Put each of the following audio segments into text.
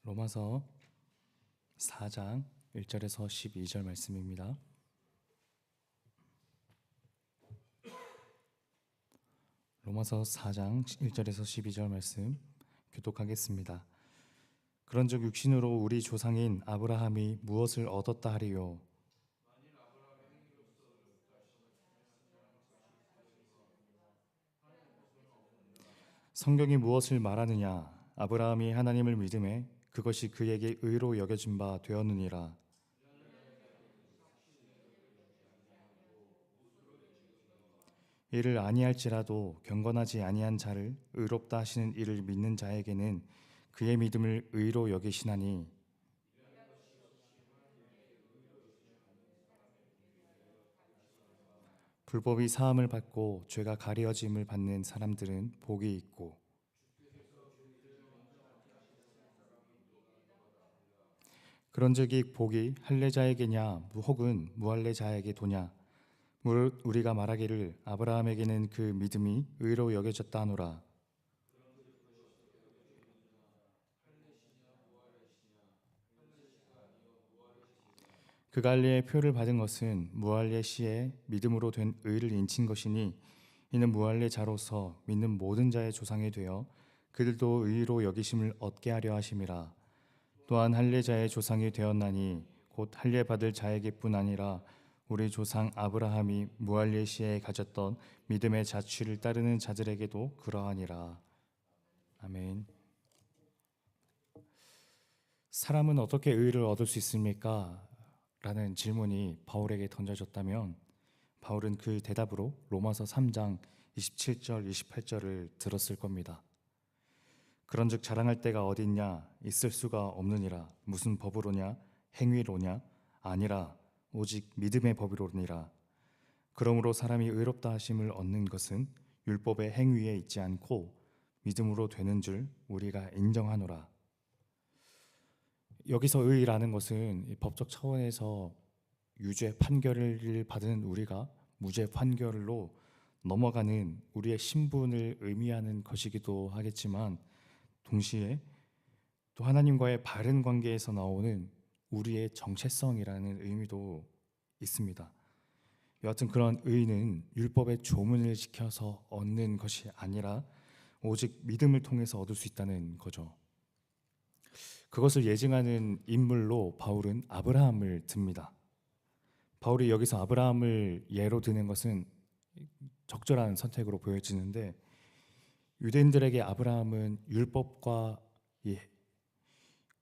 로마서 4장 1절에서 12절 말씀입니다. 로마서 4장 1절에서 12절 말씀 교독하겠습니다. 그런즉 육신으로 우리 조상인 아브라함이 무엇을 얻었다 하리요? 성경이 무엇을 말하느냐? 아브라함이 하나님을 믿음에 그것이 그에게 의로 여겨진 바 되었느니라. 이를 아니할지라도 경건하지 아니한 자를 의롭다 하시는 이를 믿는 자에게는 그의 믿음을 의로 여기시나니, 불법이 사함을 받고 죄가 가려짐을 받는 사람들은 복이 있고, 그런즉 이 복이 할례자에게냐 혹은 무할례자에게 도냐? 무릇 우리가 말하기를 아브라함에게는 그 믿음이 의로 여겨졌다 하노라. 그가 할례의 표를 받은 것은 무할례 시에 믿음으로 된 의를 인친 것이니, 이는 무할례자로서 믿는 모든 자의 조상이 되어 그들도 의로 여기심을 얻게 하려 하심이라. 또한 할례자의 조상이 되었나니 곧 할례 받을 자에게뿐 아니라 우리 조상 아브라함이 무할례 시에 가졌던 믿음의 자취를 따르는 자들에게도 그러하니라. 아멘. 사람은 어떻게 의를 얻을 수 있습니까? 라는 질문이 바울에게 던져졌다면 바울은 그 대답으로 로마서 3장 27절 28절을 들었을 겁니다. 그런즉 자랑할 데가 어딨냐? 있을 수가 없느니라. 무슨 법으로냐? 행위로냐? 아니라 오직 믿음의 법이로니라. 그러므로 사람이 의롭다 하심을 얻는 것은 율법의 행위에 있지 않고 믿음으로 되는 줄 우리가 인정하노라. 여기서 의라는 것은 법적 차원에서 유죄 판결을 받은 우리가 무죄 판결로 넘어가는 우리의 신분을 의미하는 것이기도 하겠지만, 동시에 또 하나님과의 바른 관계에서 나오는 우리의 정체성이라는 의미도 있습니다. 여하튼 그런 의는 율법의 조문을 지켜서 얻는 것이 아니라 오직 믿음을 통해서 얻을 수 있다는 거죠. 그것을 예증하는 인물로 바울은 아브라함을 듭니다. 바울이 여기서 아브라함을 예로 드는 것은 적절한 선택으로 보여지는데, 유대인들에게 아브라함은 율법과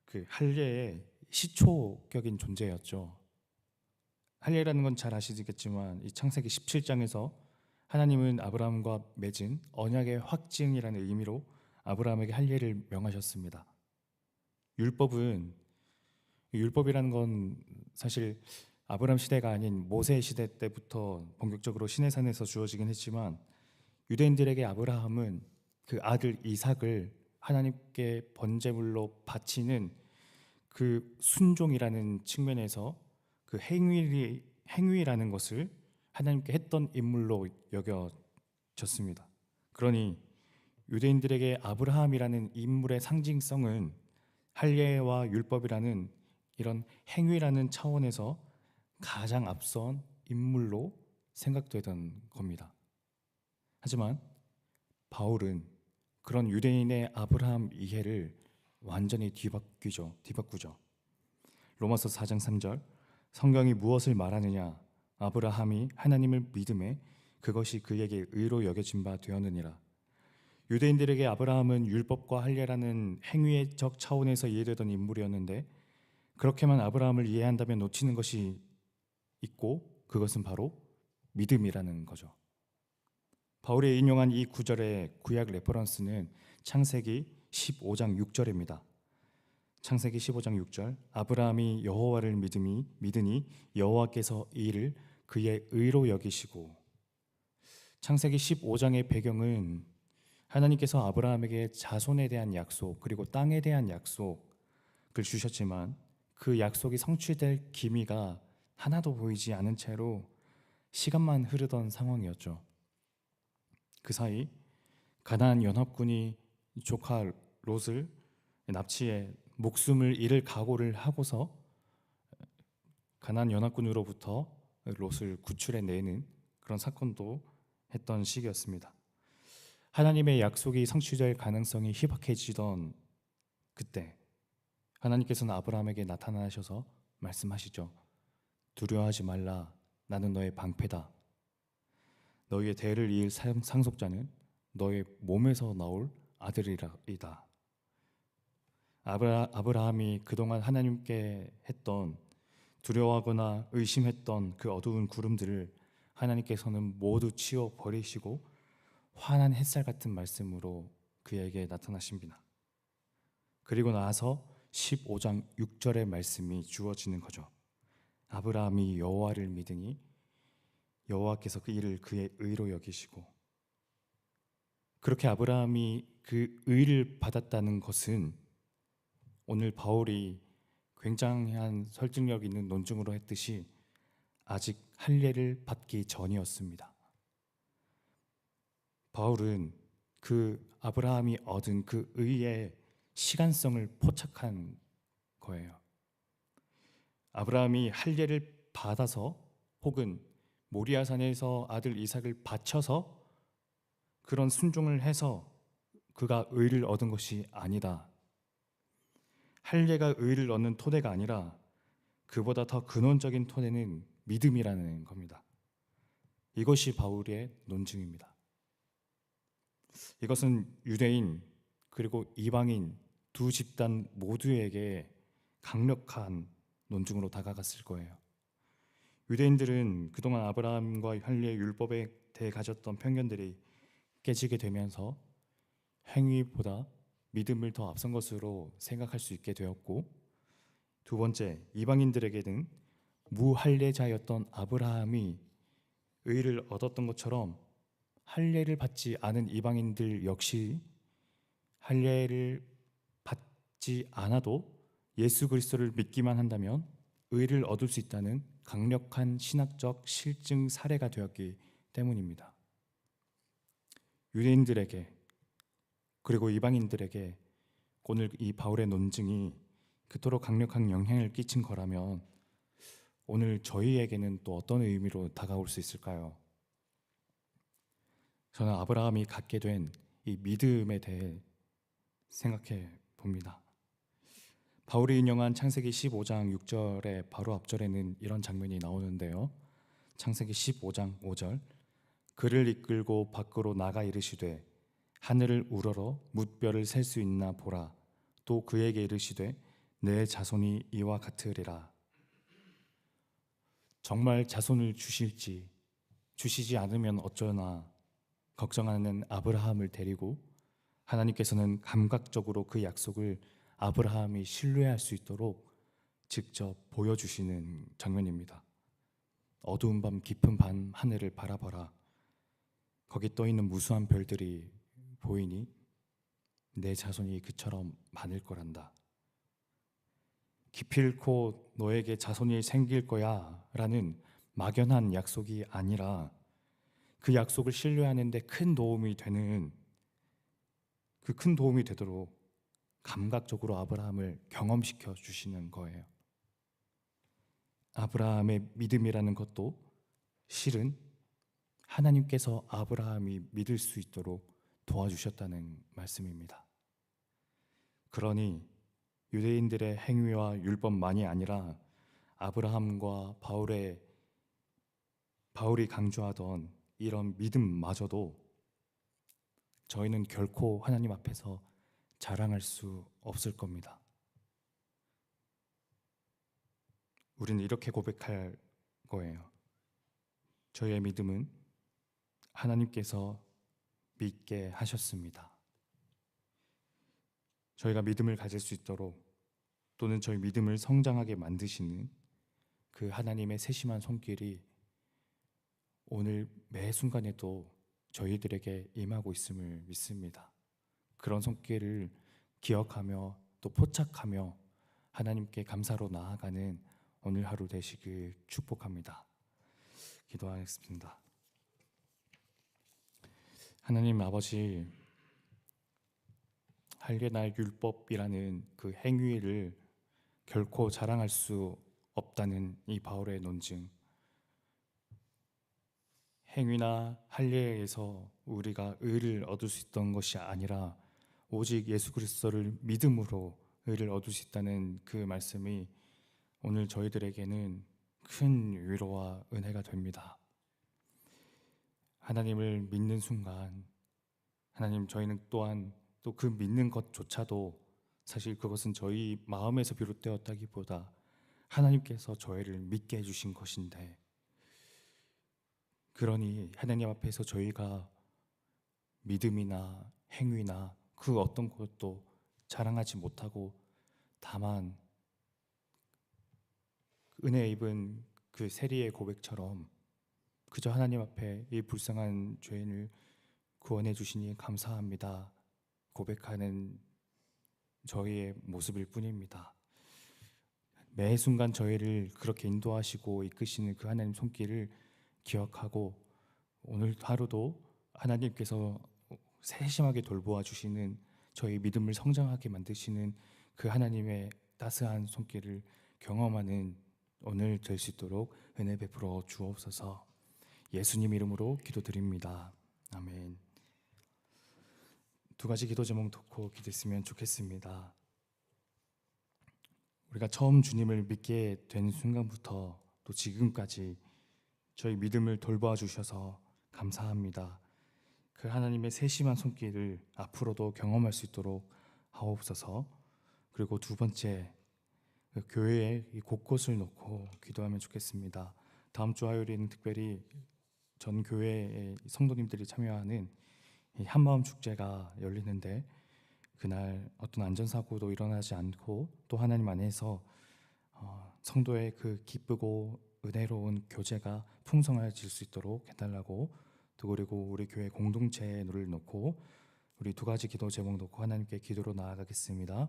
그 할례의 시초격인 존재였죠. 할례라는 건 잘 아시겠지만 이 창세기 17장에서 하나님은 아브라함과 맺은 언약의 확증이라는 의미로 아브라함에게 할례를 명하셨습니다. 율법이라는 건 사실 아브라함 시대가 아닌 모세 시대 때부터 본격적으로 시내산에서 주어지긴 했지만, 유대인들에게 아브라함은 그 아들 이삭을 하나님께 번제물로 바치는 그 순종이라는 측면에서 그 행위라는 것을 하나님께 했던 인물로 여겨졌습니다. 그러니 유대인들에게 아브라함이라는 인물의 상징성은 할례와 율법이라는 이런 행위라는 차원에서 가장 앞선 인물로 생각되던 겁니다. 하지만 바울은 그런 유대인의 아브라함 이해를 완전히 뒤바꾸죠. 로마서 4장 3절, 성경이 무엇을 말하느냐? 아브라함이 하나님을 믿음에 그것이 그에게 의로 여겨진 바 되었느니라. 유대인들에게 아브라함은 율법과 할례라는 행위적 차원에서 이해되던 인물이었는데, 그렇게만 아브라함을 이해한다면 놓치는 것이 있고, 그것은 바로 믿음이라는 거죠. 바울이 인용한 이 구절의 구약 레퍼런스는 창세기 15장 6절입니다. 창세기 15장 6절, 아브라함이 여호와를 믿으니 여호와께서 이 일을 그의 의로 여기시고. 창세기 15장의 배경은 하나님께서 아브라함에게 자손에 대한 약속, 그리고 땅에 대한 약속을 주셨지만 그 약속이 성취될 기미가 하나도 보이지 않은 채로 시간만 흐르던 상황이었죠. 그 사이 가나안 연합군이 조카 롯을 납치해 목숨을 잃을 각오를 하고서 가나안 연합군으로부터 롯을 구출해내는 그런 사건도 했던 시기였습니다. 하나님의 약속이 성취될 가능성이 희박해지던 그때 하나님께서는 아브라함에게 나타나셔서 말씀하시죠. 두려워하지 말라. 나는 너의 방패다. 너희의 대를 이을 상속자는 너의 몸에서 나올 아들이다. 아브라함이 그동안 하나님께 했던 두려워하거나 의심했던 그 어두운 구름들을 하나님께서는 모두 치워 버리시고 환한 햇살 같은 말씀으로 그에게 나타나십니다. 그리고 나서 15장 6절의 말씀이 주어지는 거죠. 아브라함이 여호와를 믿으니 여호와께서 그 일을 그의 의로 여기시고, 그렇게 아브라함이 그 의를 받았다는 것은 오늘 바울이 굉장한 설득력 있는 논증으로 했듯이 아직 할례를 받기 전이었습니다. 바울은 그 아브라함이 얻은 그 의의 시간성을 포착한 거예요. 아브라함이 할례를 받아서 혹은 모리아산에서 아들 이삭을 바쳐서 그런 순종을 해서 그가 의를 얻은 것이 아니다. 할례가 의를 얻는 토대가 아니라 그보다 더 근원적인 토대는 믿음이라는 겁니다. 이것이 바울의 논증입니다. 이것은 유대인 그리고 이방인 두 집단 모두에게 강력한 논증으로 다가갔을 거예요. 유대인들은 그동안 아브라함과 할례 율법에 대해 가졌던 편견들이 깨지게 되면서 행위보다 믿음을 더 앞선 것으로 생각할 수 있게 되었고, 두 번째, 이방인들에게는 무할례자였던 아브라함이 의를 얻었던 것처럼 할례를 받지 않은 이방인들 역시 할례를 받지 않아도 예수 그리스도를 믿기만 한다면 의를 얻을 수 있다는 강력한 신학적 실증 사례가 되었기 때문입니다. 유대인들에게 그리고 이방인들에게 오늘 이 바울의 논증이 그토록 강력한 영향을 끼친 거라면 오늘 저희에게는 또 어떤 의미로 다가올 수 있을까요? 저는 아브라함이 갖게 된 이 믿음에 대해 생각해 봅니다. 바울이 인용한 창세기 15장 6절의 바로 앞절에는 이런 장면이 나오는데요. 창세기 15장 5절, 그를 이끌고 밖으로 나가 이르시되 하늘을 우러러 뭇별을 셀 수 있나 보라. 또 그에게 이르시되 내 자손이 이와 같으리라. 정말 자손을 주실지 주시지 않으면 어쩌나 걱정하는 아브라함을 데리고 하나님께서는 감각적으로 그 약속을 아브라함이 신뢰할 수 있도록 직접 보여주시는 장면입니다. 어두운 밤 깊은 밤 하늘을 바라봐라. 거기 떠있는 무수한 별들이 보이니 내 자손이 그처럼 많을 거란다. 기필코 너에게 자손이 생길 거야 라는 막연한 약속이 아니라 그 약속을 신뢰하는 데 큰 도움이 되는, 그 큰 도움이 되도록 감각적으로 아브라함을 경험시켜 주시는 거예요. 아브라함의 믿음이라는 것도 실은 하나님께서 아브라함이 믿을 수 있도록 도와주셨다는 말씀입니다. 그러니 유대인들의 행위와 율법만이 아니라 아브라함과 바울이 강조하던 이런 믿음마저도 저희는 결코 하나님 앞에서 자랑할 수 없을 겁니다. 우리는 이렇게 고백할 거예요. 저희의 믿음은 하나님께서 믿게 하셨습니다. 저희가 믿음을 가질 수 있도록 또는 저희 믿음을 성장하게 만드시는 그 하나님의 세심한 손길이 오늘 매 순간에도 저희들에게 임하고 있음을 믿습니다. 그런 손길을 기억하며 또 포착하며 하나님께 감사로 나아가는 오늘 하루 되시길 축복합니다. 기도하겠습니다. 하나님 아버지, 할례나 율법이라는 그 행위를 결코 자랑할 수 없다는 이 바울의 논증. 행위나 할례에서 우리가 의를 얻을 수 있던 것이 아니라 오직 예수 그리스도를 믿음으로 의를 얻을 수 있다는 그 말씀이 오늘 저희들에게는 큰 위로와 은혜가 됩니다. 하나님을 믿는 순간 하나님, 저희는 또한 또 그 믿는 것조차도 사실 그것은 저희 마음에서 비롯되었다기보다 하나님께서 저희를 믿게 해주신 것인데, 그러니 하나님 앞에서 저희가 믿음이나 행위나 그 어떤 것도 자랑하지 못하고 다만 은혜 입은 그 세리의 고백처럼 그저 하나님 앞에 이 불쌍한 죄인을 구원해 주시니 감사합니다 고백하는 저희의 모습일 뿐입니다. 매 순간 저희를 그렇게 인도하시고 이끄시는 그 하나님 손길을 기억하고 오늘 하루도 하나님께서 세심하게 돌보아 주시는 저희 믿음을 성장하게 만드시는 그 하나님의 따스한 손길을 경험하는 오늘 될 수 있도록 은혜 베풀어 주옵소서. 예수님 이름으로 기도드립니다. 아멘. 두 가지 기도 제목 놓고 기도했으면 좋겠습니다. 우리가 처음 주님을 믿게 된 순간부터 또 지금까지 저희 믿음을 돌보아 주셔서 감사합니다. 그 하나님의 세심한 손길을 앞으로도 경험할 수 있도록 하옵소서. 그리고 두 번째, 그 교회의 이 곳곳을 놓고 기도하면 좋겠습니다. 다음 주 화요일에는 특별히 전 교회의 성도님들이 참여하는 이 한마음 축제가 열리는데, 그날 어떤 안전사고도 일어나지 않고 또 하나님 안에서 성도의 그 기쁘고 은혜로운 교제가 풍성해질 수 있도록 해달라고, 또 그리고 우리 교회 공동체를 놓고 우리 두 가지 기도 제목 놓고 하나님께 기도로 나아가겠습니다.